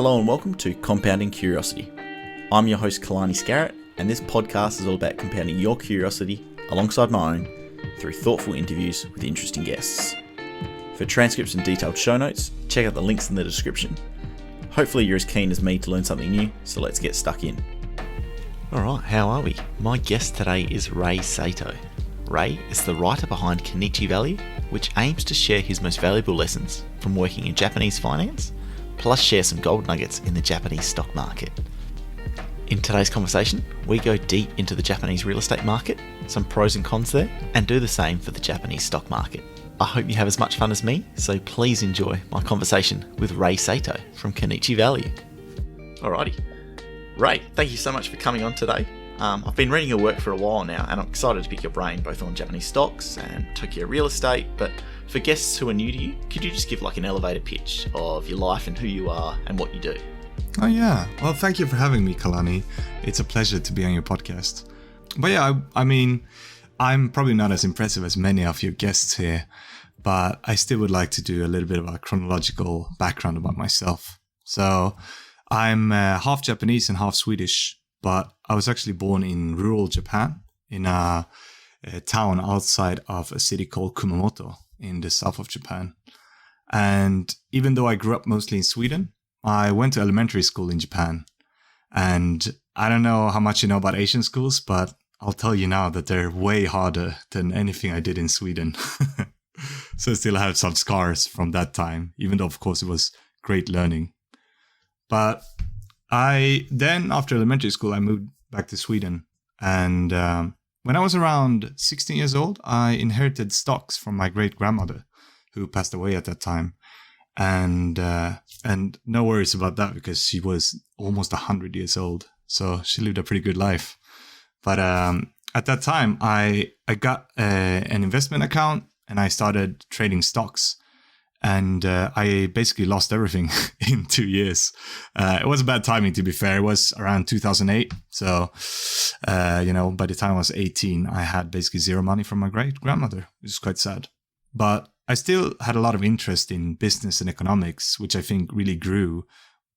Hello and welcome to Compounding Curiosity. I'm your host Kalani Scarrett, and this podcast is all about compounding your curiosity alongside my own through thoughtful interviews with interesting guests. For transcripts and detailed show notes, check out the links in the description. Hopefully you're as keen as me to learn something new, so let's get stuck in. Alright, how are we? My guest today is Rei Saito. Rei is the writer behind Konichi-Value, which aims to share his most valuable lessons from working in Japanese finance, plus share some gold nuggets in the Japanese stock market. In today's conversation, we go deep into the Japanese real estate market, some pros and cons there, and do the same for the Japanese stock market. I hope you have as much fun as me, so please enjoy my conversation with Rei Saito from Konichi-Value. Alrighty. Rei, thank you so much for coming on today. I've been reading your work for a while now, and I'm excited to pick your brain both on Japanese stocks and Tokyo real estate, but for guests who are new to you, could you just give like an elevator pitch of your life and who you are and what you do? Oh yeah, well thank you for having me, Kalani. It's a pleasure to be on your podcast. But yeah, I mean, I'm probably not as impressive as many of your guests here, but I still would like to do a little bit of a chronological background about myself. So I'm half Japanese and half Swedish, but I was actually born in rural Japan, in a town outside of a city called Kumamoto in the south of Japan. And even though I grew up mostly in Sweden, I went to elementary school in Japan. And I don't know how much you know about Asian schools, but I'll tell you now that they're way harder than anything I did in Sweden. So I still have some scars from that time, even though, of course, it was great learning. But then after elementary school, I moved back to Sweden. And when I was around 16 years old, I inherited stocks from my great-grandmother, who passed away at that time. And no worries about that because she was almost 100 years old. So she lived a pretty good life. But at that time, I got an investment account and I started trading stocks. And I basically lost everything in 2 years. It was bad timing, to be fair. It was around 2008. So, by the time I was 18, I had basically zero money from my great-grandmother, which is quite sad. But I still had a lot of interest in business and economics, which I think really grew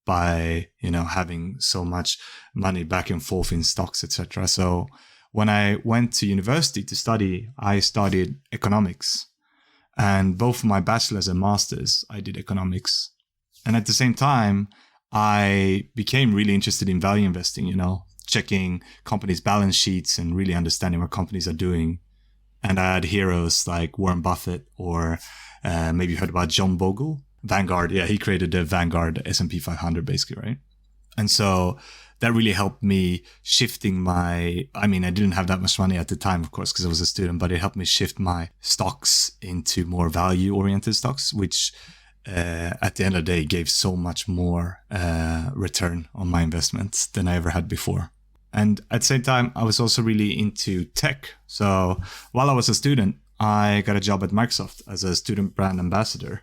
by, having so much money back and forth in stocks, etc. So when I went to university to study, I studied economics. And both for my bachelor's and master's, I did economics. And at the same time, I became really interested in value investing, checking companies' balance sheets and really understanding what companies are doing. And I had heroes like Warren Buffett or maybe you heard about John Bogle. Vanguard, yeah, he created the Vanguard S&P 500 basically, right? And so that really helped me shifting I didn't have that much money at the time, of course, because I was a student, but it helped me shift my stocks into more value-oriented stocks, which at the end of the day gave so much more return on my investments than I ever had before. And at the same time, I was also really into tech. So while I was a student, I got a job at Microsoft as a student brand ambassador.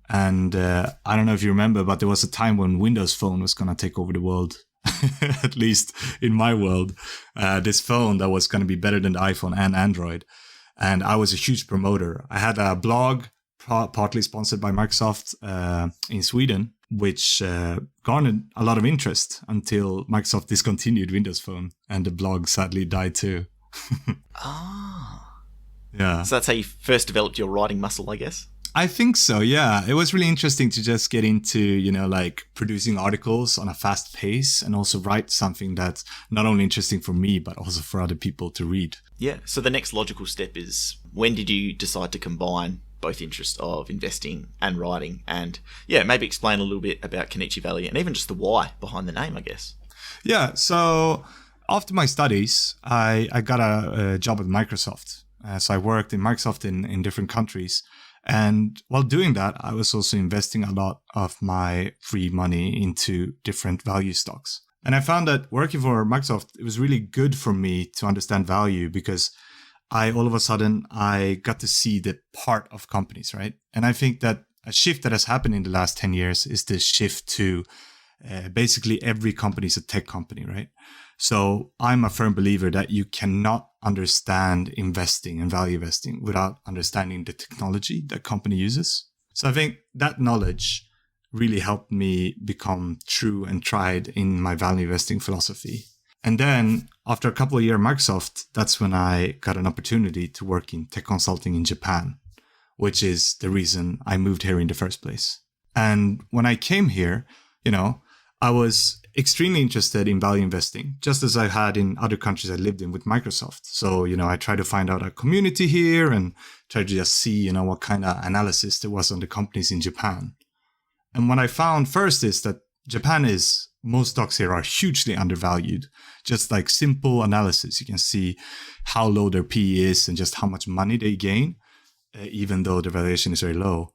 And I don't know if you remember, but there was a time when Windows Phone was going to take over the world. At least in my world, this phone that was going to be better than the iPhone and Android. And I was a huge promoter. I had a blog partly sponsored by Microsoft in Sweden, which garnered a lot of interest until Microsoft discontinued Windows Phone and the blog sadly died too. Yeah. So that's how you first developed your writing muscle, I guess? I think so, yeah. It was really interesting to just get into, producing articles on a fast pace and also write something that's not only interesting for me, but also for other people to read. Yeah. So the next logical step is, when did you decide to combine both interests of investing and writing? And yeah, maybe explain a little bit about Konichi-Value and even just the why behind the name, I guess. Yeah. So after my studies, I got a job at Microsoft. So I worked in Microsoft in different countries. And while doing that, I was also investing a lot of my free money into different value stocks. And I found that working for Microsoft, it was really good for me to understand value because all of a sudden, I got to see the part of companies, right? And I think that a shift that has happened in the last 10 years is the shift to basically every company is a tech company, right? So I'm a firm believer that you cannot understand investing and value investing without understanding the technology that company uses. So I think that knowledge really helped me become true and tried in my value investing philosophy. And then after a couple of years at Microsoft, that's when I got an opportunity to work in tech consulting in Japan, which is the reason I moved here in the first place. And when I came here, I was extremely interested in value investing, just as I had in other countries I lived in with Microsoft. So, I tried to find out a community here and try to just see, what kind of analysis there was on the companies in Japan. And what I found first is that most stocks here are hugely undervalued. Just like simple analysis, you can see how low their PE is and just how much money they gain, even though the valuation is very low.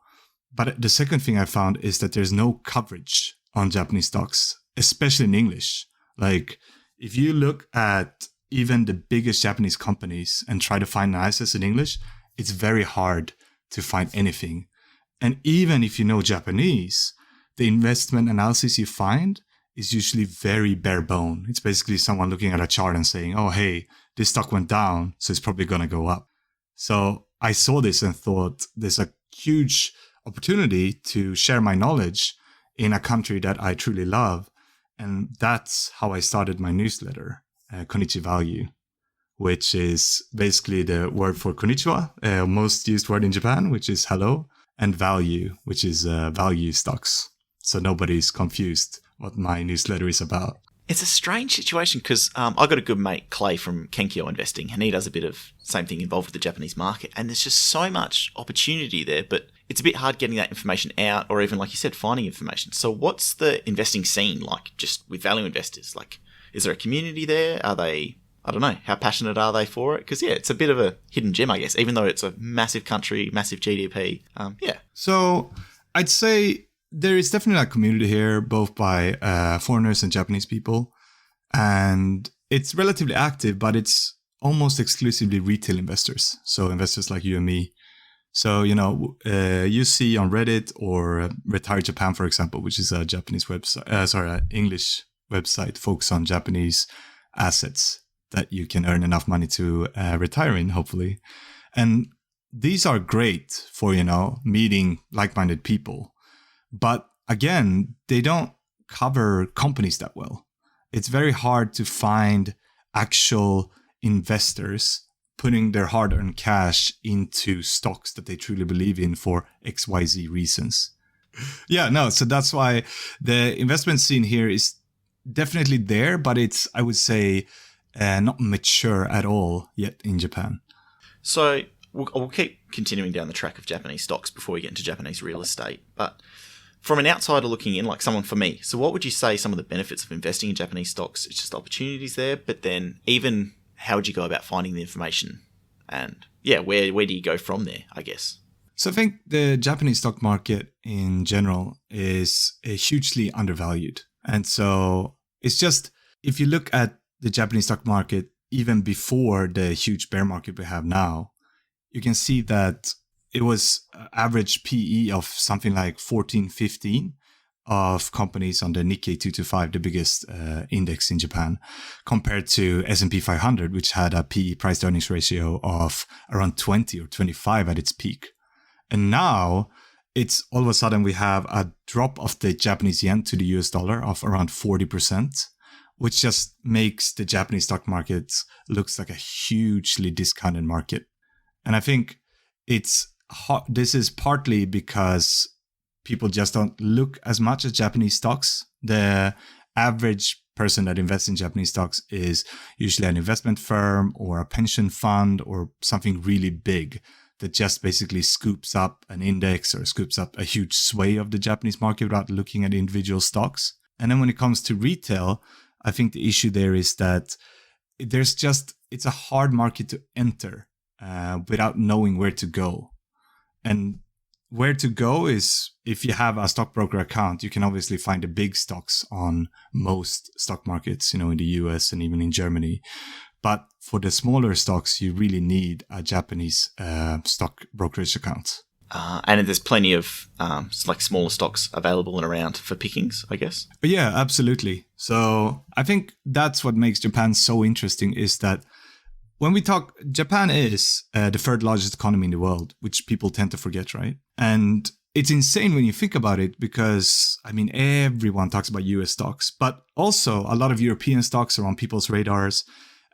But the second thing I found is that there's no coverage on Japanese stocks, especially in English. Like if you look at even the biggest Japanese companies and try to find analysis in English, it's very hard to find anything. And even if you know Japanese, the investment analysis you find is usually very bare bone. It's basically someone looking at a chart and saying, oh, hey, this stock went down, so it's probably going to go up. So I saw this and thought there's a huge opportunity to share my knowledge in a country that I truly love. And that's how I started my newsletter, Konichi-Value, which is basically the word for konnichiwa, most used word in Japan, which is hello, and value, which is value stocks. So nobody's confused what my newsletter is about. It's a strange situation because I got a good mate, Clay, from Kenkyo Investing, and he does a bit of same thing involved with the Japanese market. And there's just so much opportunity there, but it's a bit hard getting that information out or even, like you said, finding information. So what's the investing scene like just with value investors? Like, is there a community there? Are they, I don't know, how passionate are they for it? Because, yeah, it's a bit of a hidden gem, I guess, even though it's a massive country, massive GDP. Yeah. So I'd say there is definitely a community here, both by foreigners and Japanese people. And it's relatively active, but it's almost exclusively retail investors. So investors like you and me. So, you see on Reddit or Retire Japan, for example, which is a Japanese website, English website focused on Japanese assets that you can earn enough money to retire in, hopefully. And these are great for, meeting like-minded people. But again, they don't cover companies that well. It's very hard to find actual investors putting their hard-earned cash into stocks that they truly believe in for XYZ reasons. So that's why the investment scene here is definitely there, but it's, I would say, not mature at all yet in Japan. So we'll keep continuing down the track of Japanese stocks before we get into Japanese real estate. But from an outsider looking in, like someone for me, so what would you say some of the benefits of investing in Japanese stocks? It's just opportunities there, but then even how would you go about finding the information? And yeah, where do you go from there, I guess? So I think the Japanese stock market in general is hugely undervalued. And so it's just, if you look at the Japanese stock market, even before the huge bear market we have now, you can see that it was average PE of something like 14, 15 of companies on the Nikkei 225, the biggest index in Japan, compared to S&P 500, which had a PE price earnings ratio of around 20 or 25 at its peak. And now it's all of a sudden we have a drop of the Japanese yen to the US dollar of around 40%, which just makes the Japanese stock market looks like a hugely discounted market. And I think this is partly because people just don't look as much at Japanese stocks. The average person that invests in Japanese stocks is usually an investment firm or a pension fund or something really big that just basically scoops up an index or scoops up a huge sway of the Japanese market without looking at individual stocks. And then when it comes to retail, I think the issue there is that it's a hard market to enter without knowing where to go. And where to go is, if you have a stockbroker account, you can obviously find the big stocks on most stock markets, in the US and even in Germany. But for the smaller stocks, you really need a Japanese stock brokerage account. And there's plenty of like smaller stocks available and around for pickings, I guess. Yeah, absolutely. So I think that's what makes Japan so interesting, is that when we talk, Japan is the third largest economy in the world, which people tend to forget, right? And it's insane when you think about it because, I mean, everyone talks about US stocks, but also a lot of European stocks are on people's radars.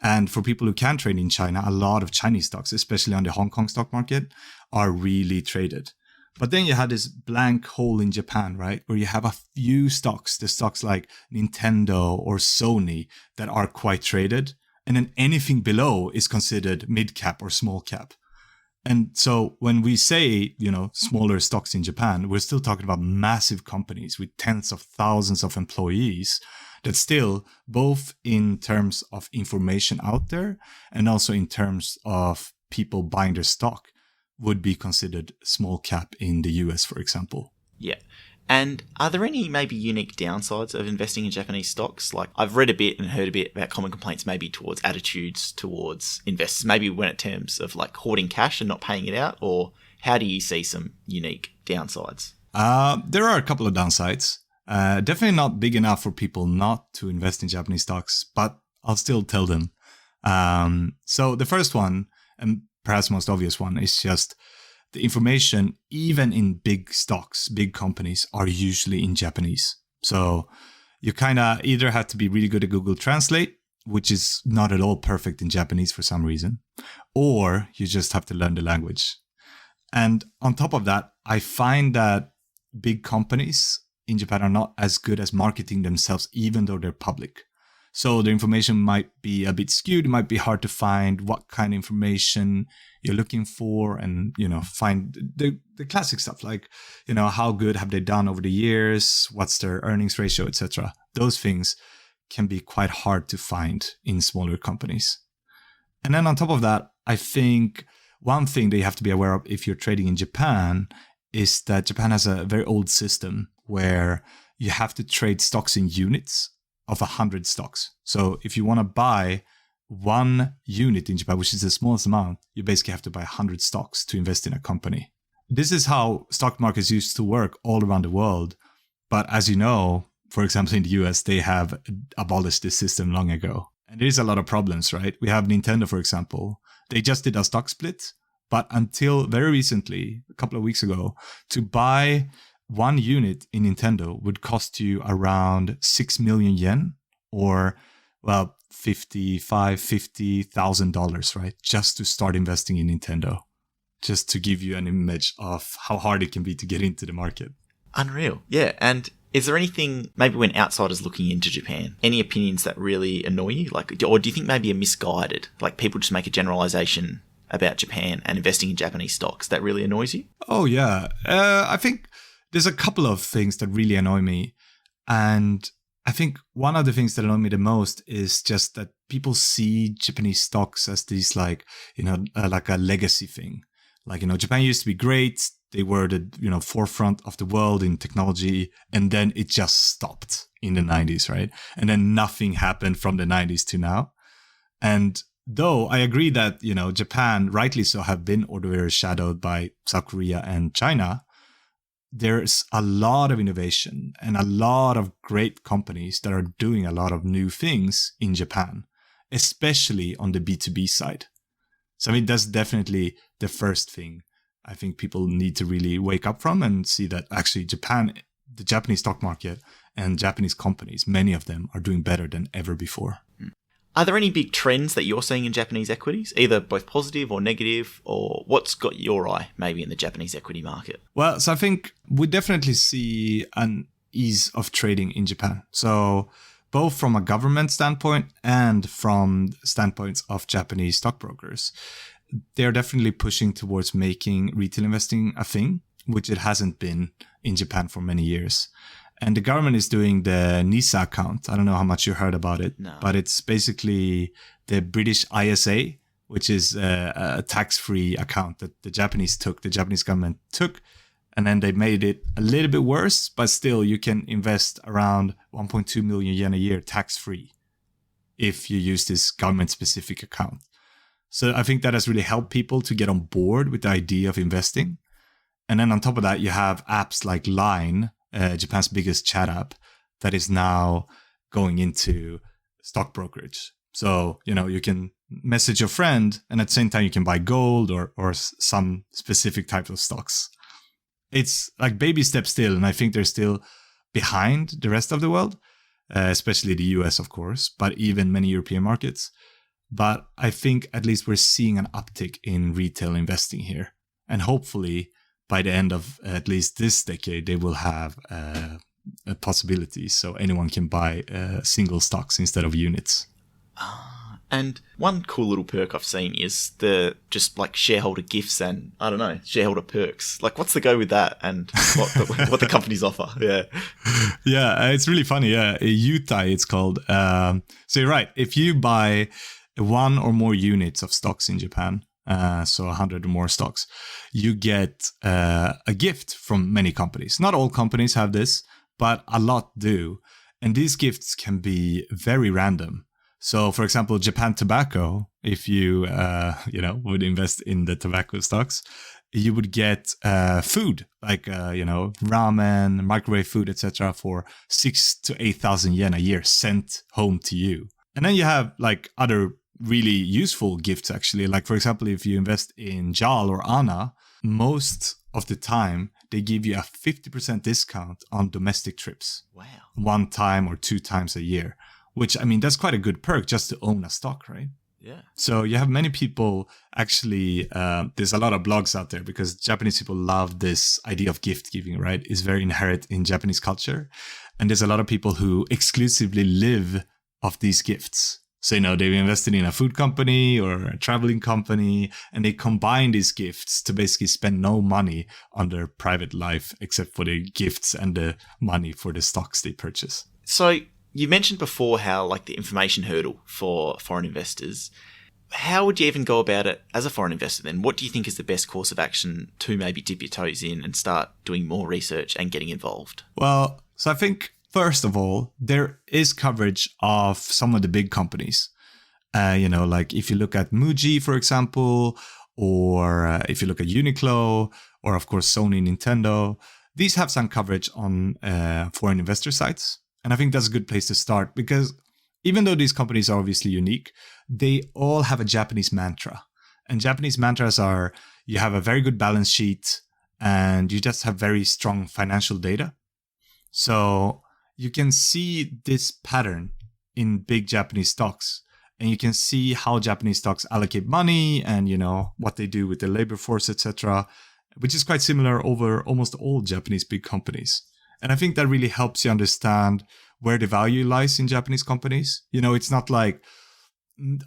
And for people who can trade in China, a lot of Chinese stocks, especially on the Hong Kong stock market, are really traded. But then you had this blank hole in Japan, right? Where you have a few stocks, the stocks like Nintendo or Sony that are quite traded. And then anything below is considered mid cap or small cap. And so when we say, smaller stocks in Japan, we're still talking about massive companies with tens of thousands of employees that still, both in terms of information out there and also in terms of people buying their stock, would be considered small cap in the US, for example. Yeah. And are there any maybe unique downsides of investing in Japanese stocks? Like, I've read a bit and heard a bit about common complaints maybe towards attitudes towards investors, maybe when in terms of like hoarding cash and not paying it out, or how do you see some unique downsides? There are a couple of downsides. Definitely not big enough for people not to invest in Japanese stocks, but I'll still tell them. So the first one, and perhaps most obvious one, is just the information, even in big stocks, big companies, are usually in Japanese. So you kind of either have to be really good at Google Translate, which is not at all perfect in Japanese for some reason, or you just have to learn the language. And on top of that, I find that big companies in Japan are not as good as marketing themselves, even though they're public. So the information might be a bit skewed. It might be hard to find what kind of information you're looking for and, find the classic stuff like, how good have they done over the years? What's their earnings ratio, etc. Those things can be quite hard to find in smaller companies. And then on top of that, I think one thing that you have to be aware of if you're trading in Japan is that Japan has a very old system where you have to trade stocks in units of 100 stocks. So if you want to buy one unit in Japan, which is the smallest amount, you basically have to buy 100 stocks to invest in a company. This is how stock markets used to work all around the world. But as you know, for example, in the US, they have abolished this system long ago. And there's a lot of problems, right? We have Nintendo, for example. They just did a stock split. But until very recently, a couple of weeks ago, to buy one unit in Nintendo would cost you around 6 million yen, or $50,000, right? Just to start investing in Nintendo, just to give you an image of how hard it can be to get into the market. Unreal. Yeah. And is there anything, maybe when outsiders looking into Japan, any opinions that really annoy you? Like, or do you think maybe are misguided? Like people just make a generalization about Japan and investing in Japanese stocks that really annoys you? Oh, yeah. I think there's a couple of things that really annoy me. And I think one of the things that annoy me the most is just that people see Japanese stocks as these like a legacy thing. Like, Japan used to be great. They were the, forefront of the world in technology. And then it just stopped in the 90s, right? And then nothing happened from the 90s to now. And though I agree that, Japan, rightly so, have been overshadowed by South Korea and China, there's a lot of innovation and a lot of great companies that are doing a lot of new things in Japan, especially on the B2B side. So, that's definitely the first thing I think people need to really wake up from and see that actually Japan, the Japanese stock market and Japanese companies, many of them are doing better than ever before. Are there any big trends that you're seeing in Japanese equities, either both positive or negative, or what's got your eye maybe in the Japanese equity market? Well, so I think we definitely see an ease of trading in Japan. So both from a government standpoint and from standpoints of Japanese stockbrokers, they're definitely pushing towards making retail investing a thing, which it hasn't been in Japan for many years. And the government is doing the NISA account. I don't know how much you heard about it, but it's basically the British ISA, which is a tax-free account that the Japanese government took, and then they made it a little bit worse, but still you can invest around 1.2 million yen a year tax-free if you use this government-specific account. So I think that has really helped people to get on board with the idea of investing. And then on top of that, you have apps like Line, Japan's biggest chat app, that is now going into stock brokerage. So, you can message your friend and at the same time you can buy gold or some specific type of stocks. it's like baby steps still, and I think they're still behind the rest of the world, especially the US, of course, but even many European markets. But I think at least we're seeing an uptick in retail investing here. And hopefully by the end of at least this decade, they will have a possibility so anyone can buy single stocks instead of units. And one cool little perk I've seen is the just like shareholder gifts and, I don't know, shareholder perks. Like, what's the go with that and what the companies offer? Yeah. Yeah, it's really funny. Yeah, Utah, it's called. So you're right. If you buy 1 or more units of stocks in Japan, so 100 or more stocks, you get a gift from many companies. Not all companies have this, but a lot do. And these gifts can be very random. So, for example, Japan Tobacco, if you would invest in the tobacco stocks, you would get food like ramen, microwave food, etc., for 6,000 to 8,000 yen a year sent home to you. And then you have like other really useful gifts, actually. Like, for example, if you invest in JAL or ANA, most of the time they give you a 50% discount on domestic trips. Wow. 1 time or 2 times a year, which, I mean, that's quite a good perk just to own a stock, right? Yeah. So you have many people actually, there's a lot of blogs out there because Japanese people love this idea of gift giving, right? It's very inherent in Japanese culture. And there's a lot of people who exclusively live off these gifts. So, they've invested in a food company or a traveling company, and they combine these gifts to basically spend no money on their private life except for the gifts and the money for the stocks they purchase. So you mentioned before how like the information hurdle for foreign investors. How would you even go about it as a foreign investor then? What do you think is the best course of action to maybe dip your toes in and start doing more research and getting involved? Well, so I think first of all, there is coverage of some of the big companies. Like if you look at Muji, for example, or if you look at Uniqlo, or of course Sony, Nintendo, these have some coverage on foreign investor sites. And I think that's a good place to start because even though these companies are obviously unique, they all have a Japanese mantra. And Japanese mantras are, you have a very good balance sheet and you just have very strong financial data. So you can see this pattern in big Japanese stocks, and you can see how Japanese stocks allocate money and, what they do with the labor force, etc., which is quite similar over almost all Japanese big companies. And I think that really helps you understand where the value lies in Japanese companies. It's not like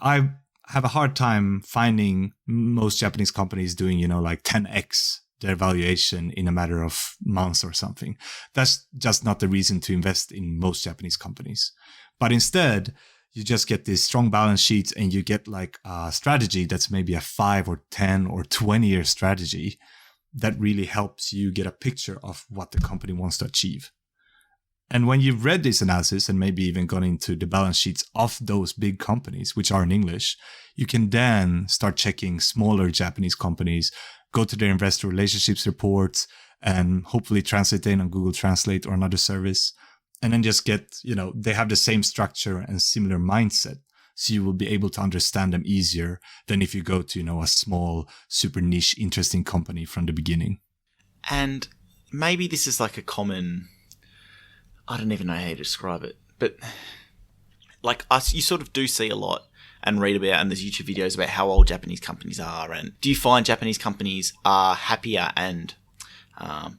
I have a hard time finding most Japanese companies doing, like 10x their valuation in a matter of months or something. That's just not the reason to invest in most Japanese companies. But instead, you just get these strong balance sheets and you get like a strategy that's maybe a 5 or 10 or 20 year strategy that really helps you get a picture of what the company wants to achieve. And when you've read this analysis and maybe even gone into the balance sheets of those big companies, which are in English, you can then start checking smaller Japanese companies, go to their investor relationships reports, and hopefully translate in on Google Translate or another service. And then just get, they have the same structure and similar mindset. So you will be able to understand them easier than if you go to, a small, super niche, interesting company from the beginning. And maybe this is like a common, I don't even know how to describe it, but like us, you sort of do see a lot and read about, and there's YouTube videos about how old Japanese companies are. And do you find Japanese companies are happier and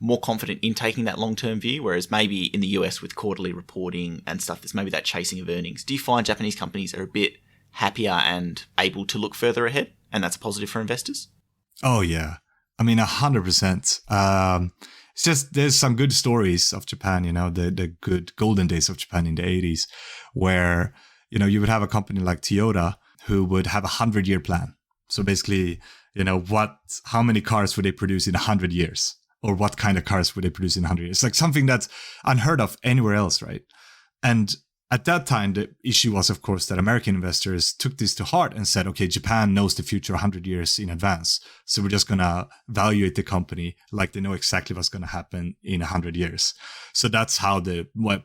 more confident in taking that long-term view, whereas maybe in the US with quarterly reporting and stuff, there's maybe that chasing of earnings? Do you find Japanese companies are a bit happier and able to look further ahead, and that's a positive for investors? Oh, yeah. I mean, 100%. It's just there's some good stories of Japan, the good golden days of Japan in the 80s, where, you would have a company like Toyota who would have a 100-year plan. So basically, how many cars would they produce in 100 years? Or what kind of cars would they produce in 100 years? It's like something that's unheard of anywhere else, right? And at that time, the issue was, of course, that American investors took this to heart and said, okay, Japan knows the future 100 years in advance. So we're just going to evaluate the company like they know exactly what's going to happen in 100 years. So that's how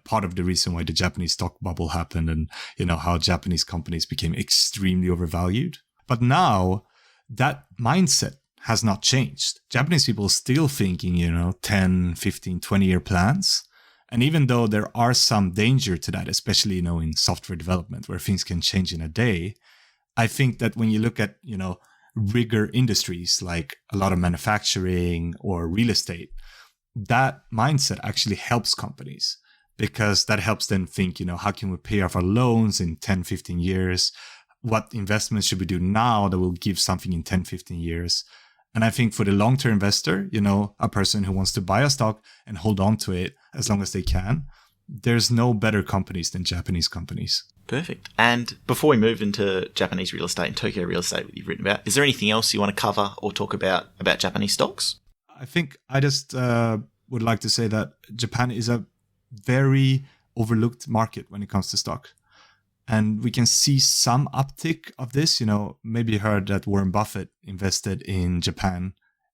part of the reason why the Japanese stock bubble happened and, how Japanese companies became extremely overvalued. But now that mindset has not changed. Japanese people are still thinking, 10, 15, 20-year plans. And even though there are some danger to that, especially, in software development where things can change in a day, I think that when you look at, rigor industries like a lot of manufacturing or real estate, that mindset actually helps companies because that helps them think, how can we pay off our loans in 10, 15 years? What investments should we do now that will give something in 10, 15 years? And I think for the long-term investor, a person who wants to buy a stock and hold on to it as long as they can, there's no better companies than Japanese companies. Perfect. And before we move into Japanese real estate and Tokyo real estate that you've written about, is there anything else you want to cover or talk about Japanese stocks? I think I just would like to say that Japan is a very overlooked market when it comes to stock. And we can see some uptick of this. Maybe you heard that Warren Buffett invested in Japan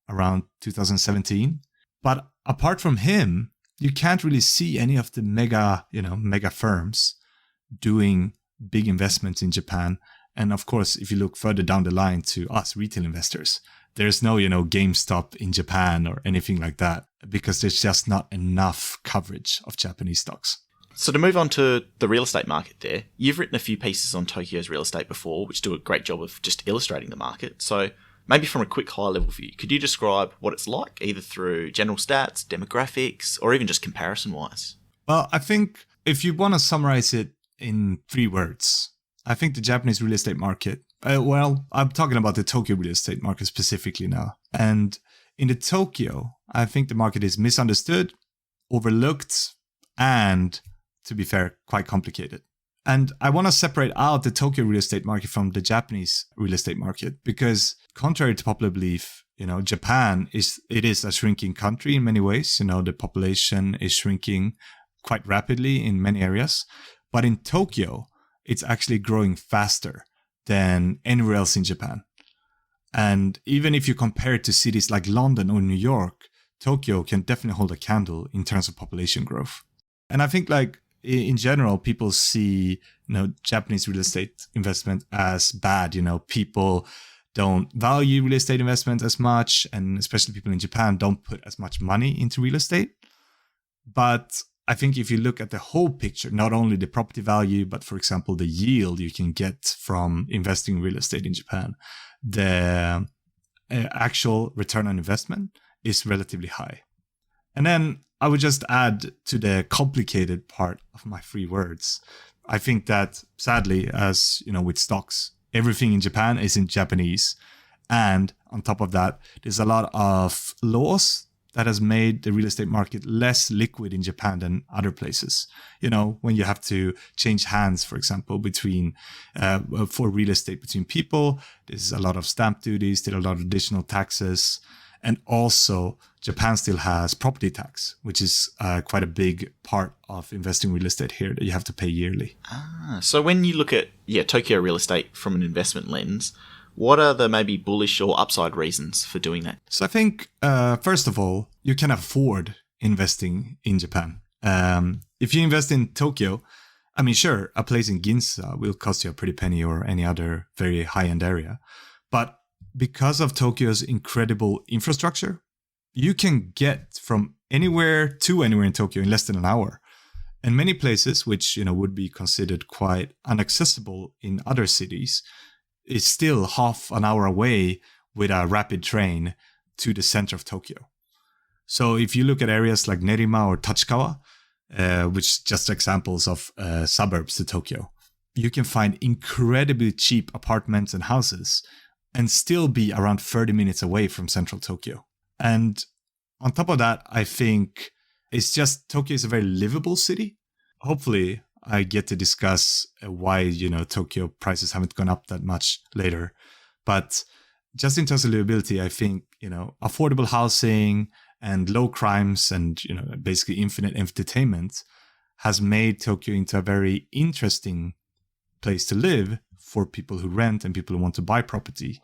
around 2017. But apart from him, you can't really see any of the mega firms doing big investments in Japan. And of course, if you look further down the line to us retail investors, there's no, GameStop in Japan or anything like that because there's just not enough coverage of Japanese stocks. So to move on to the real estate market there, you've written a few pieces on Tokyo's real estate before, which do a great job of just illustrating the market. So maybe from a quick high-level view, could you describe what it's like, either through general stats, demographics, or even just comparison-wise? Well, I think if you want to summarize it in 3 words, I think the Japanese real estate market, I'm talking about the Tokyo real estate market specifically now. And in the Tokyo, I think the market is misunderstood, overlooked, and to be fair, quite complicated. And I want to separate out the Tokyo real estate market from the Japanese real estate market because contrary to popular belief, Japan is a shrinking country in many ways. The population is shrinking quite rapidly in many areas. But in Tokyo, it's actually growing faster than anywhere else in Japan. And even if you compare it to cities like London or New York, Tokyo can definitely hold a candle in terms of population growth. And I think in general, people see, Japanese real estate investment as bad. People don't value real estate investment as much, and especially people in Japan don't put as much money into real estate. But I think if you look at the whole picture, not only the property value, but for example, the yield you can get from investing in real estate in Japan, the actual return on investment is relatively high. And then I would just add to the complicated part of my 3 words. I think that sadly, as with stocks, everything in Japan is in Japanese. And on top of that, there's a lot of laws that has made the real estate market less liquid in Japan than other places. When you have to change hands, for example, for real estate between people, there's a lot of stamp duties, there's a lot of additional taxes. And also, Japan still has property tax, which is quite a big part of investing in real estate here that you have to pay yearly. So when you look at Tokyo real estate from an investment lens, what are the maybe bullish or upside reasons for doing that? So I think, first of all, you can afford investing in Japan. If you invest in Tokyo, sure, a place in Ginza will cost you a pretty penny or any other very high-end area. But because of Tokyo's incredible infrastructure, you can get from anywhere to anywhere in Tokyo in less than an hour. And many places, which would be considered quite inaccessible in other cities, is still half an hour away with a rapid train to the center of Tokyo. So if you look at areas like Nerima or Tachikawa, which just examples of suburbs to Tokyo, you can find incredibly cheap apartments and houses and still be around 30 minutes away from central Tokyo. And on top of that, I think it's just Tokyo is a very livable city. Hopefully, I get to discuss why, Tokyo prices haven't gone up that much later. But just in terms of livability, I think, affordable housing and low crimes and, basically infinite entertainment has made Tokyo into a very interesting place to live for people who rent and people who want to buy property.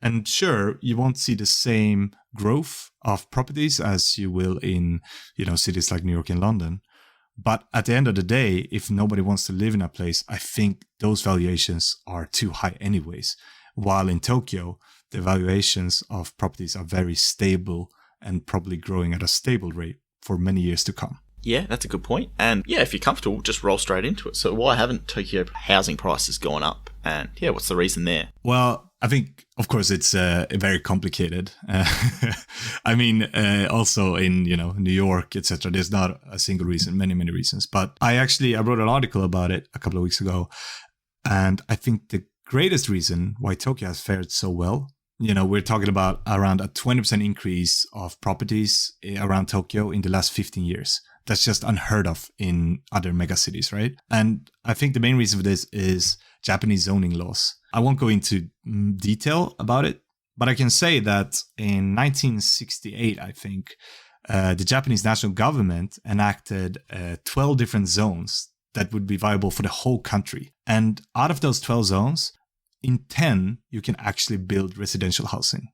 And sure, you won't see the same growth of properties as you will in, cities like New York and London. But at the end of the day, if nobody wants to live in a place, I think those valuations are too high anyways. while in Tokyo, the valuations of properties are very stable and probably growing at a stable rate for many years to come. Yeah, that's a good point. And yeah, if you're comfortable, just roll straight into it. So why haven't Tokyo housing prices gone up? And yeah, what's the reason there? Well, I think, of course, it's very complicated. I mean, also in, New York, etc. There's not a single reason, many reasons. But I wrote an article about it a couple of weeks ago. And I think the greatest reason why Tokyo has fared so well, we're talking about around a 20% increase of properties around Tokyo in the last 15 years. That's just unheard of in other megacities, right? And I think the main reason for this is Japanese zoning laws. I won't go into detail about it, but I can say that in 1968, I think, the Japanese national government enacted 12 different zones that would be viable for the whole country. And out of those 12 zones, in 10, you can actually build residential housing.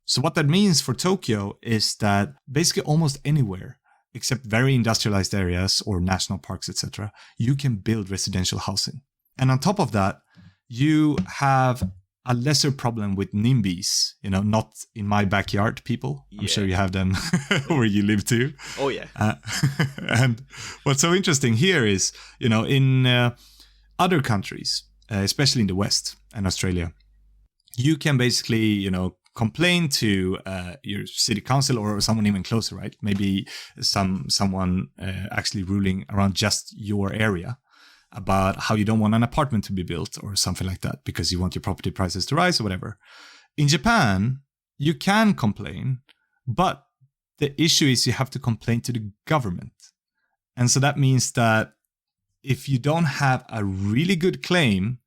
So what that means for Tokyo is that basically almost anywhere, except very industrialized areas or national parks, etc., you can build residential housing. And on top of that, you have a lesser problem with NIMBYs, not in my backyard people. I'm sure you have them where you live too. Oh, yeah. And what's so interesting here is, in other countries, especially in the West and Australia, you can basically, complain to your city council or someone even closer, right? Maybe someone actually ruling around just your area about how you don't want an apartment to be built or something like that because you want your property prices to rise or whatever. In Japan, you can complain, but the issue is you have to complain to the government. And so that means that if you don't have a really good claim,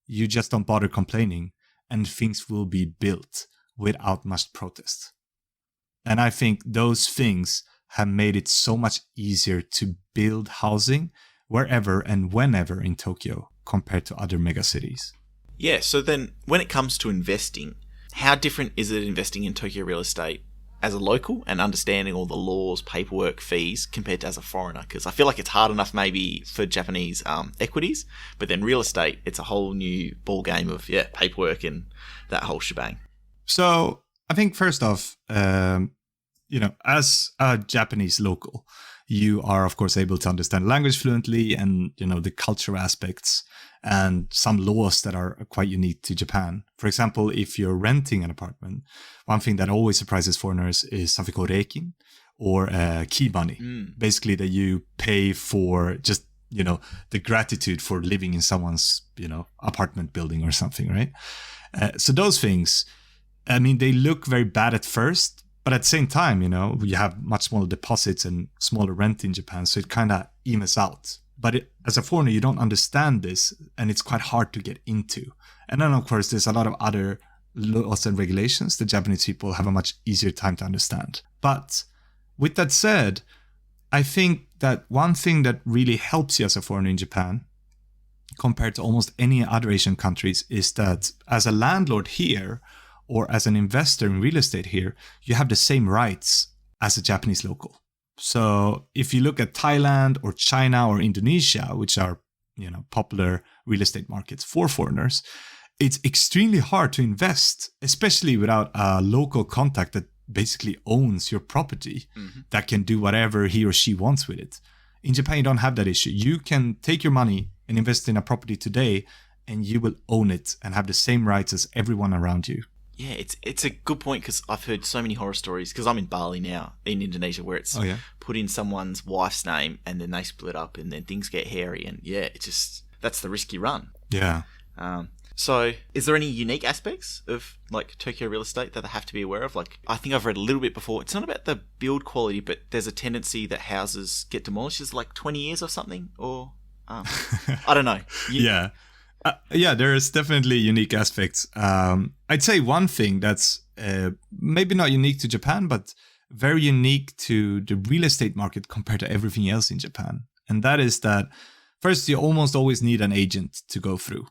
you just don't bother complaining and things will be built without much protest. And I think those things have made it so much easier to build housing wherever and whenever in Tokyo compared to other megacities. Yeah, so then when it comes to investing, how different is it investing in Tokyo real estate as a local and understanding all the laws, paperwork, fees compared to as a foreigner? Because I feel like it's hard enough maybe for Japanese equities, but then real estate, it's a whole new ball game of paperwork and that whole shebang. So I think first off, as a Japanese local, you are of course able to understand language fluently and the cultural aspects and some laws that are quite unique to Japan. For example, if you're renting an apartment, one thing that always surprises foreigners is something called reikin or key money. Basically that you pay for just the gratitude for living in someone's apartment building or something, right? So those things, I mean, they look very bad at first, but at the same time, you have much smaller deposits and smaller rent in Japan, so it kind of evens out. But as a foreigner, you don't understand this, and it's quite hard to get into. And then, of course, there's a lot of other laws and regulations that Japanese people have a much easier time to understand. But with that said, I think that one thing that really helps you as a foreigner in Japan, compared to almost any other Asian countries, is that as a landlord here, or as an investor in real estate here, you have the same rights as a Japanese local. So if you look at Thailand or China or Indonesia, which are popular real estate markets for foreigners, it's extremely hard to invest, especially without a local contact that basically owns your property, that can do whatever he or she wants with it. In Japan, you don't have that issue. You can take your money and invest in a property today, and you will own it and have the same rights as everyone around you. Yeah, it's a good point because I've heard so many horror stories because I'm in Bali now, in Indonesia, where it's put in someone's wife's name and then they split up and then things get hairy and it's just, that's the risk you run. Yeah. So is there any unique aspects of like Tokyo real estate that they have to be aware of? Like, I think I've read a little bit before. It's not about the build quality, but there's a tendency that houses get demolished. Is like 20 years or something? Or I don't know. Yeah. There is definitely unique aspects. I'd say one thing that's maybe not unique to Japan, but very unique to the real estate market compared to everything else in Japan. And that is that first, you almost always need an agent to go through.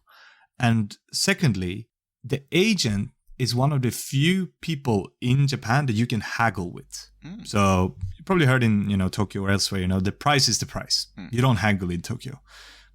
And secondly, the agent is one of the few people in Japan that you can haggle with. So you probably heard in Tokyo or elsewhere, the price is the price. You don't haggle in Tokyo.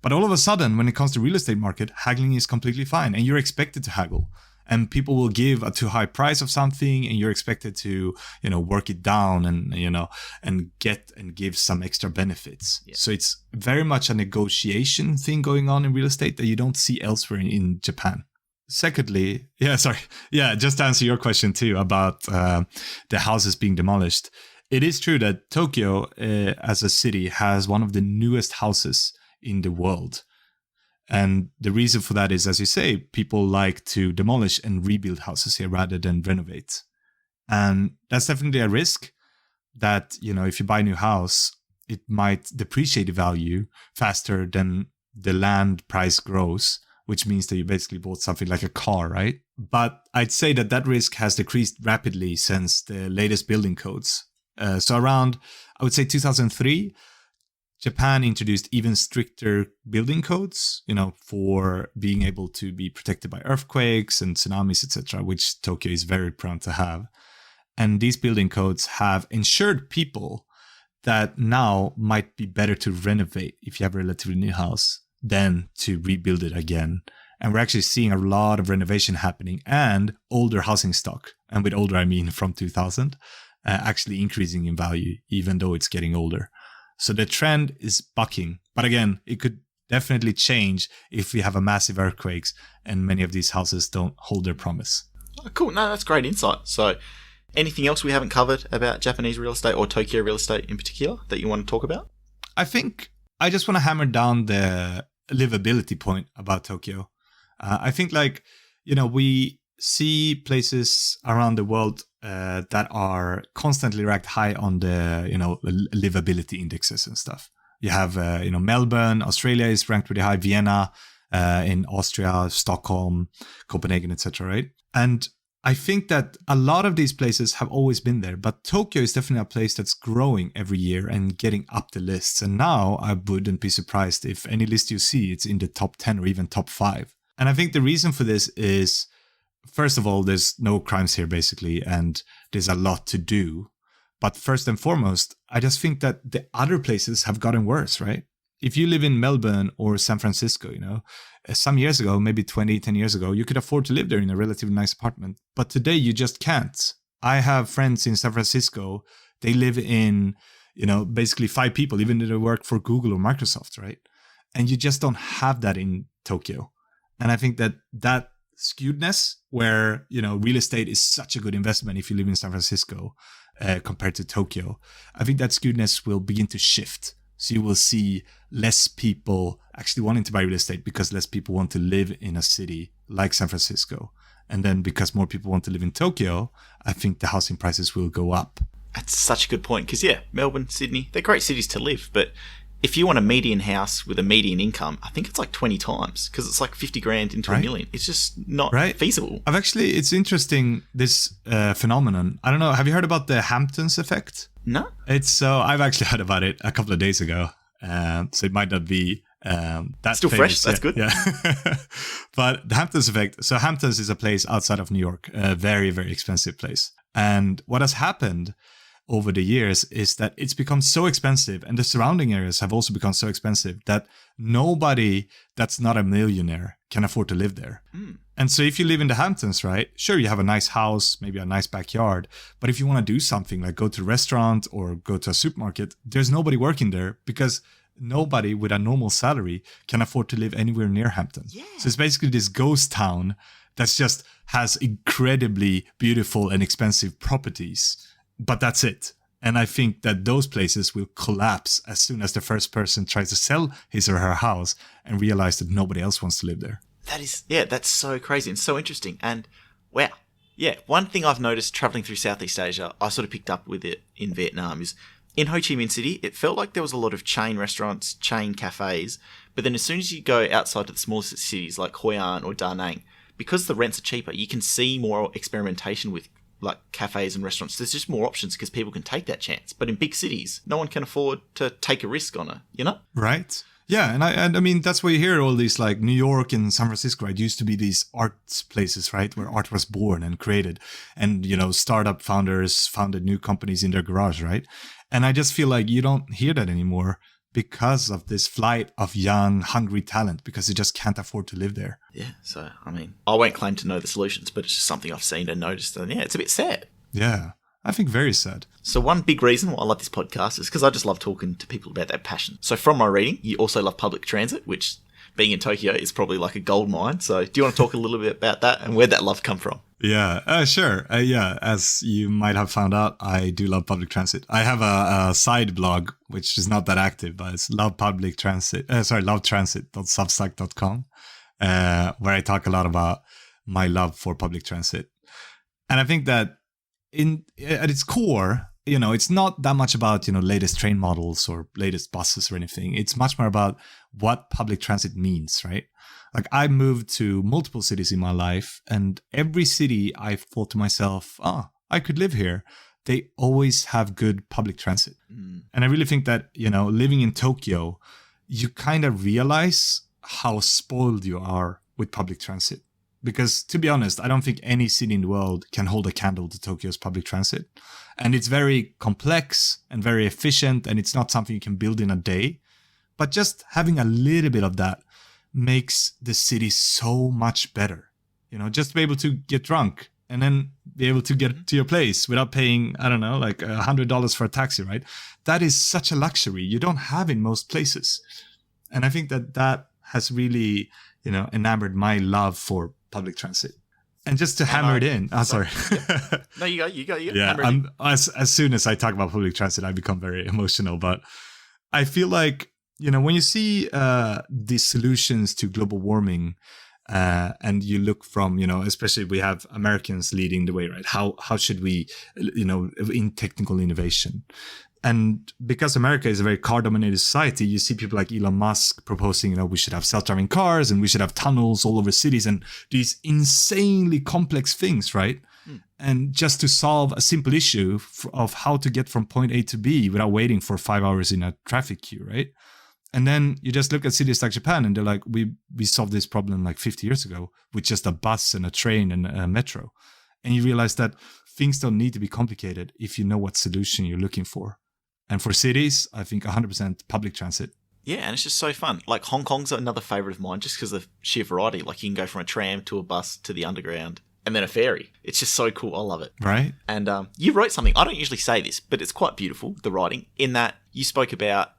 But all of a sudden, when it comes to real estate market, haggling is completely fine, and you're expected to haggle. And people will give a too high price of something, and you're expected to, work it down and get and give some extra benefits. Yeah. So it's very much a negotiation thing going on in real estate that you don't see elsewhere in Japan. Secondly, just to answer your question too about the houses being demolished. It is true that Tokyo as a city has one of the newest houses in the world. And the reason for that is, as you say, people like to demolish and rebuild houses here rather than renovate. And that's definitely a risk that, if you buy a new house, it might depreciate the value faster than the land price grows, which means that you basically bought something like a car, right? But I'd say that risk has decreased rapidly since the latest building codes. So around, I would say 2003, Japan introduced even stricter building codes, for being able to be protected by earthquakes and tsunamis, etc., which Tokyo is very prone to have. And these building codes have ensured people that now might be better to renovate if you have a relatively new house than to rebuild it again. And we're actually seeing a lot of renovation happening and older housing stock. And with older, I mean from 2000, actually increasing in value, even though it's getting older. So the trend is bucking. But again, it could definitely change if we have a massive earthquakes and many of these houses don't hold their promise. Oh, cool. No, that's great insight. So anything else we haven't covered about Japanese real estate or Tokyo real estate in particular that you want to talk about? I think I just want to hammer down the livability point about Tokyo. I think we see places around the world that are constantly ranked high on the, livability indexes and stuff. You have, Melbourne, Australia is ranked pretty high, Vienna, in Austria, Stockholm, Copenhagen, etc., right? And I think that a lot of these places have always been there, but Tokyo is definitely a place that's growing every year and getting up the lists. And now I wouldn't be surprised if any list you see, it's in the top 10 or even top 5. And I think the reason for this is, first of all, there's no crimes here, basically, and there's a lot to do. But first and foremost, I just think that the other places have gotten worse, right? If you live in Melbourne or San Francisco, some years ago, maybe 10 years ago, you could afford to live there in a relatively nice apartment. But today you just can't. I have friends in San Francisco. They live in, basically 5 people, even though they work for Google or Microsoft, right? And you just don't have that in Tokyo. And I think that skewedness where, real estate is such a good investment if you live in San Francisco compared to Tokyo, I think that skewedness will begin to shift. So you will see less people actually wanting to buy real estate because less people want to live in a city like San Francisco. And then because more people want to live in Tokyo, I think the housing prices will go up. That's such a good point because, Melbourne, Sydney, they're great cities to live. But if you want a median house with a median income, I think it's like 20 times because it's like 50 grand into $1 million. It's just not feasible. It's interesting, this phenomenon. I don't know. Have you heard about the Hamptons effect? No. I've actually heard about it a couple of days ago. So it might not be that still famous. Fresh. That's good. Yeah. But the Hamptons effect. So Hamptons is a place outside of New York, a very, very expensive place. And what has happened over the years is that it's become so expensive, and the surrounding areas have also become so expensive that nobody that's not a millionaire can afford to live there. And so if you live in the Hamptons, right, sure, you have a nice house, maybe a nice backyard, but if you want to do something like go to a restaurant or go to a supermarket, there's nobody working there because nobody with a normal salary can afford to live anywhere near Hampton. Yeah. So it's basically this ghost town that's just has incredibly beautiful and expensive properties. But that's it. And I think that those places will collapse as soon as the first person tries to sell his or her house and realize that nobody else wants to live there. That's so crazy and so interesting. And wow. Yeah, one thing I've noticed traveling through Southeast Asia, I sort of picked up with it in Vietnam, is in Ho Chi Minh City, it felt like there was a lot of chain restaurants, chain cafes. But then as soon as you go outside to the smaller cities like Hoi An or Da Nang, because the rents are cheaper, you can see more experimentation with like cafes and restaurants. There's just more options because people can take that chance. But in big cities, no one can afford to take a risk on it, Right. Yeah, and I mean that's why you hear all these like New York and San Francisco, right? Used to be these art places, right, where art was born and created, and startup founders founded new companies in their garage, right? And I just feel like you don't hear that anymore because of this flight of young, hungry talent, because they just can't afford to live there. Yeah, so, I mean, I won't claim to know the solutions, but it's just something I've seen and noticed. And yeah, it's a bit sad. Yeah, I think very sad. So one big reason why I love this podcast is because I just love talking to people about their passion. So from my reading, you also love public transit, which being in Tokyo is probably like a gold mine. So do you want to talk a little bit about that and where'd that love come from? Yeah, sure. Yeah, as you might have found out, I do love public transit. I have a side blog, which is not that active, but it's lovetransit.substack.com, where I talk a lot about my love for public transit. And I think that at its core, it's not that much about, latest train models or latest buses or anything. It's much more about what public transit means, right? Like I moved to multiple cities in my life, and every city I thought to myself, I could live here. They always have good public transit. And I really think that, living in Tokyo, you kind of realize how spoiled you are with public transit. Because to be honest, I don't think any city in the world can hold a candle to Tokyo's public transit. And it's very complex and very efficient, and it's not something you can build in a day. But just having a little bit of that makes the city so much better. Just to be able to get drunk and then be able to get to your place without paying, I don't know, like $100 for a taxi, right? That is such a luxury you don't have in most places. And I think that has really, enamored my love for public transit. And just to hammer it in, sorry. Yeah. No, you go. Yeah, as soon as I talk about public transit, I become very emotional. But I feel like, when you see the solutions to global warming, and you look from, especially we have Americans leading the way, right? How should we, in technical innovation? And because America is a very car-dominated society, you see people like Elon Musk proposing, we should have self-driving cars and we should have tunnels all over cities and these insanely complex things, right? And just to solve a simple issue of how to get from point A to B without waiting for 5 hours in a traffic queue, right? And then you just look at cities like Japan and they're like, we solved this problem like 50 years ago with just a bus and a train and a metro. And you realize that things don't need to be complicated if you know what solution you're looking for. And for cities, I think 100% public transit. Yeah, and it's just so fun. Like Hong Kong's another favourite of mine just because of sheer variety. Like you can go from a tram to a bus to the underground and then a ferry. It's just so cool. I love it. Right. And you wrote something. I don't usually say this, but it's quite beautiful, the writing, in that you spoke about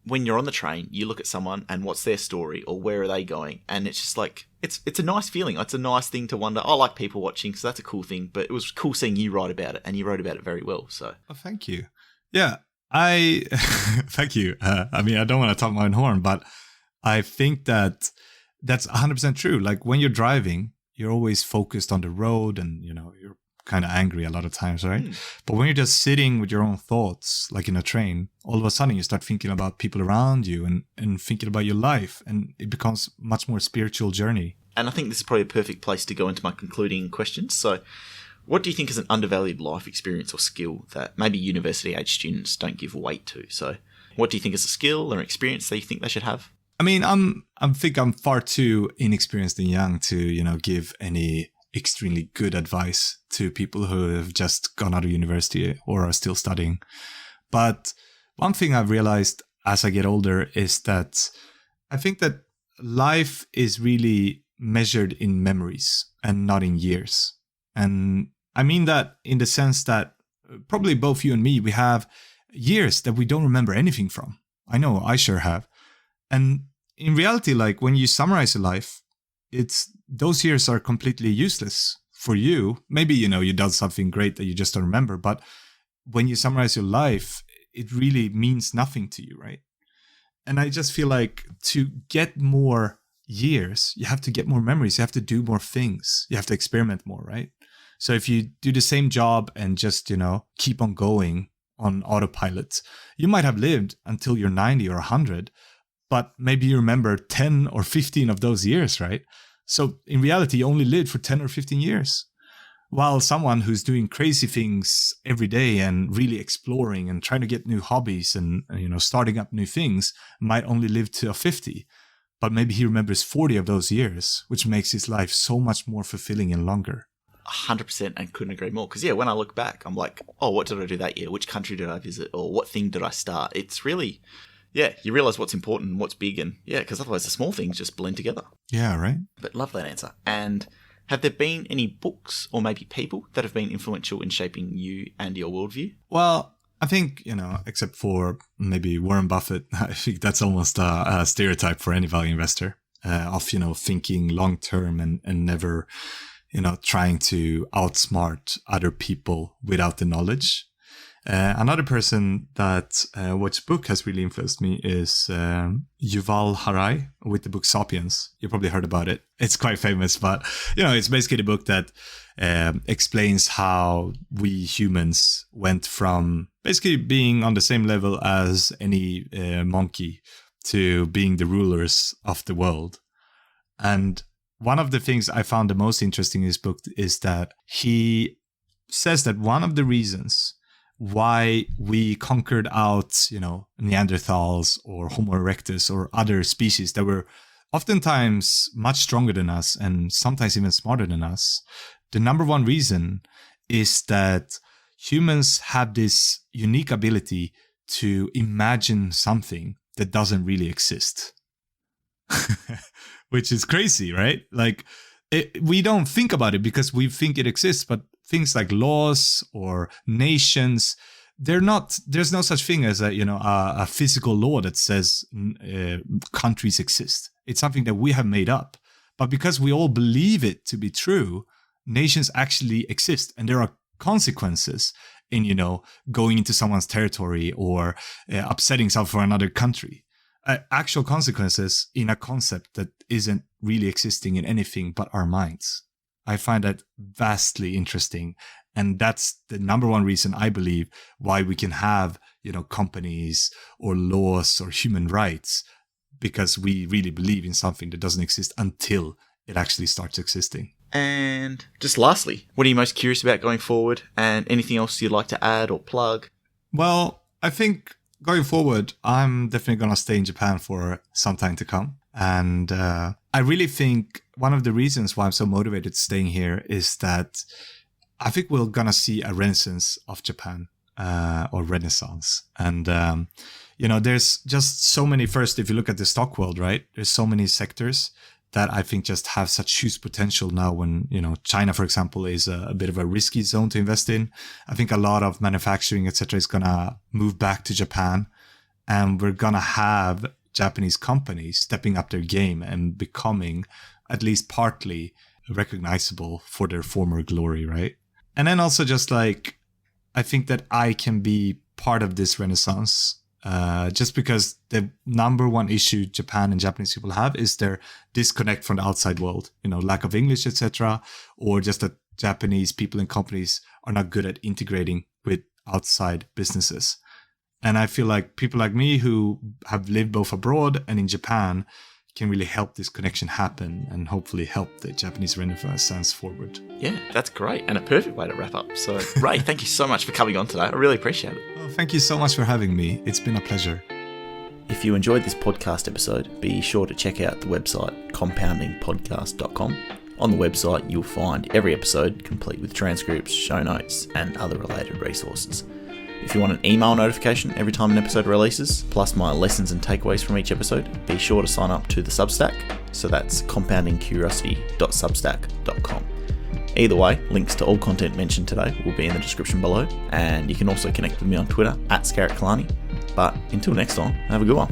when you're on the train, you look at someone and what's their story or where are they going? And it's just like, it's a nice feeling. It's a nice thing to wonder. I like people watching, so that's a cool thing. But it was cool seeing you write about it, and you wrote about it very well. So, thank you. Yeah, thank you. I mean, I don't want to talk my own horn, but I think that's 100% true. Like when you're driving, you're always focused on the road and, you're kind of angry a lot of times, right? But when you're just sitting with your own thoughts, like in a train, all of a sudden you start thinking about people around you and thinking about your life, and it becomes much more spiritual journey. And I think this is probably a perfect place to go into my concluding questions. So what do you think is an undervalued life experience or skill that maybe university-age students don't give weight to? So what do you think is a skill or an experience that you think they should have? I mean, I think I'm far too inexperienced and young to, give any extremely good advice to people who have just gone out of university or are still studying. But one thing I've realized as I get older is that I think that life is really measured in memories and not in years. And I mean that in the sense that probably both you and me, we have years that we don't remember anything from. I know I sure have. And in reality, like when you summarize your life, those years are completely useless for you. Maybe, you've done something great that you just don't remember. But when you summarize your life, it really means nothing to you, right? And I just feel like to get more years, you have to get more memories. You have to do more things. You have to experiment more, right? So if you do the same job and just, keep on going on autopilot, you might have lived until you're 90 or 100, but maybe you remember 10 or 15 of those years, right? So in reality, you only lived for 10 or 15 years. While someone who's doing crazy things every day and really exploring and trying to get new hobbies and starting up new things might only live to 50. But maybe he remembers 40 of those years, which makes his life so much more fulfilling and longer. 100%, and couldn't agree more. Because, when I look back, I'm like, oh, what did I do that year? Which country did I visit? Or what thing did I start? It's really, you realize what's important and what's big, and because otherwise the small things just blend together. Yeah, right. But love that answer. And have there been any books or maybe people that have been influential in shaping you and your worldview? Well, I think, except for maybe Warren Buffett, I think that's almost a stereotype for any value investor of, thinking long term and never, trying to outsmart other people without the knowledge. Another person which book has really influenced me is Yuval Harari with the book Sapiens. You probably heard about it. It's quite famous, but it's basically the book that explains how we humans went from basically being on the same level as any monkey to being the rulers of the world. And one of the things I found the most interesting in this book is that he says that one of the reasons why we conquered out, Neanderthals or Homo erectus or other species that were oftentimes much stronger than us and sometimes even smarter than us, the number one reason is that humans have this unique ability to imagine something that doesn't really exist. Which is crazy, right? Like, we don't think about it because we think it exists, but things like laws or nations, there's no such thing as a physical law that says countries exist. It's something that we have made up. But because we all believe it to be true, nations actually exist, and there are consequences in going into someone's territory or upsetting someone for another country. Actual consequences in a concept that isn't really existing in anything but our minds. I find that vastly interesting. And that's the number one reason I believe why we can have, companies or laws or human rights, because we really believe in something that doesn't exist until it actually starts existing. And just lastly, what are you most curious about going forward, and anything else you'd like to add or plug? Well, I think going forward, I'm definitely going to stay in Japan for some time to come. And I really think one of the reasons why I'm so motivated staying here is that I think we're going to see a renaissance of Japan, or renaissance. And, there's just so many, first, if you look at the stock world, right, there's so many sectors that I think just have such huge potential now when, China, for example, is a bit of a risky zone to invest in. I think a lot of manufacturing, etc., is going to move back to Japan, and we're going to have Japanese companies stepping up their game and becoming at least partly recognizable for their former glory, right? And then also just like, I think that I can be part of this renaissance. Just because the number one issue Japan and Japanese people have is their disconnect from the outside world, lack of English, etc., or just that Japanese people and companies are not good at integrating with outside businesses. And I feel like people like me who have lived both abroad and in Japan can really help this connection happen and hopefully help the Japanese renaissance forward. Yeah, that's great, and a perfect way to wrap up. So, Ray, thank you so much for coming on today. I really appreciate it. Well, thank you so much for having me. It's been a pleasure. If you enjoyed this podcast episode, be sure to check out the website compoundingpodcast.com. On the website, you'll find every episode complete with transcripts, show notes, and other related resources. If you want an email notification every time an episode releases, plus my lessons and takeaways from each episode, be sure to sign up to the Substack. So that's compoundingcuriosity.substack.com. Either way, links to all content mentioned today will be in the description below, and you can also connect with me on Twitter @ScarrettKalani. But until next time, have a good one.